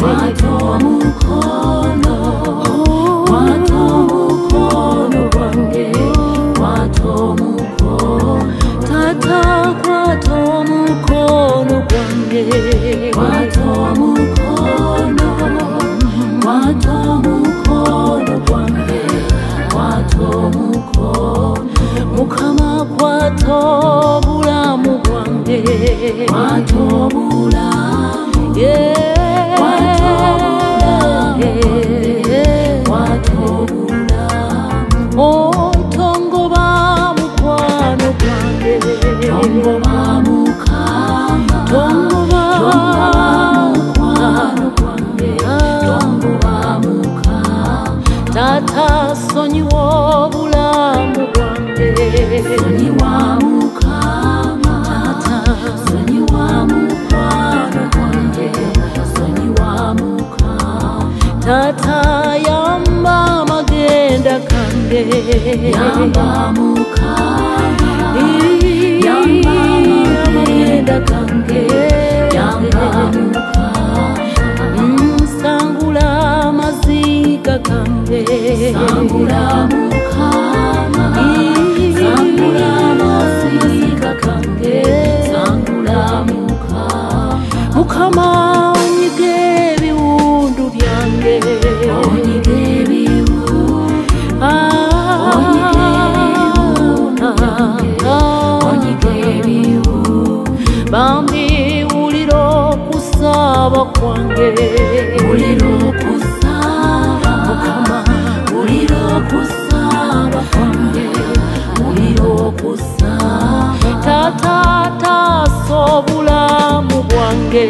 watomukono gwange watomukono tata watomukono gwange watomukono gwange watomukono mukama kwatobulamu gwange watobulamu Tongoba mukwano gwange tongoba mukama tongoba mukwano gwange tongoba mukama tata sonyiwa obulamu bwange sonyiwa mukama tata sonyiwa mukwano gwange sonyiwa mukama tata yamba magenda kange yamba mukama yamba magenda kange yamba mukama sangula maziga kange sangula mukama sangula maziga kange sangula mukama onyige ebiwundu byange onyige ebiwundu onyige ebiwundu bambi wulira okusaba kwange wulira okusaba mukama wulira okusaba kwange wulira okusaba tata tasobulamu bwange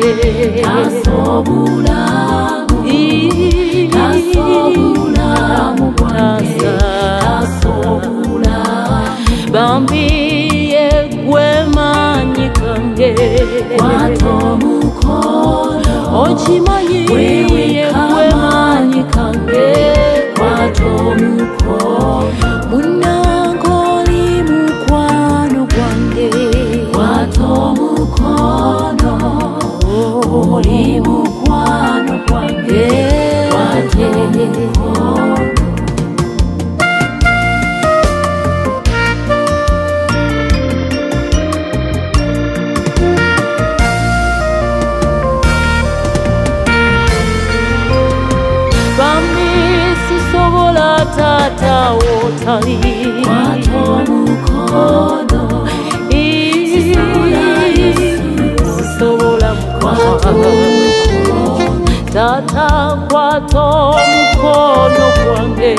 tasobulamu bwange tasobulamu bambi yegwe manyi kange watomukono okimanyi yegwe manyi kange watomukono munangoli mukwano gwange watomukono oli mukwano gwange watomukono tata wotali watomukono sisobola mukwano tata kwatomukono gwange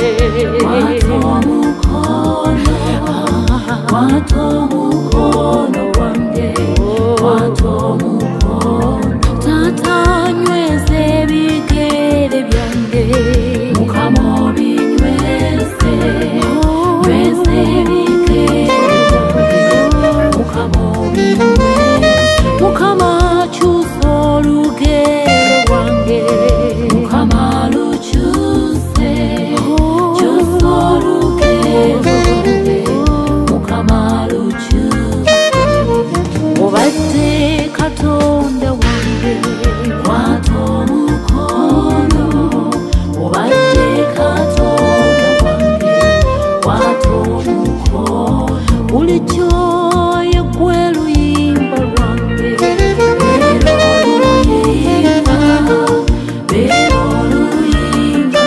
watomukono gwange watomukono tata nyweze ebigere byange mukama mukama kyusa olugero lwange mukama lukyuse kyusa olugero lwange mukama lukyuse obadde katonda wange watomukono obadde katonda wange watomukono bulijjo yegwe luyimba lwange beera oluyimba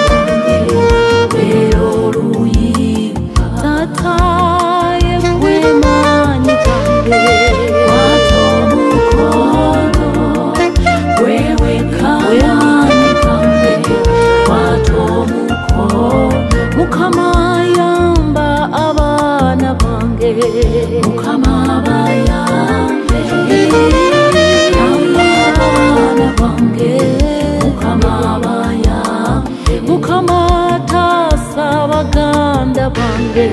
beera oluyimba tata yegwe maanyi gange watomukono gweweka maanyi gange watomukono mukama yamba abaana bange mukama bayambe abaana bange mukama bayambe mukama taasa baganda bange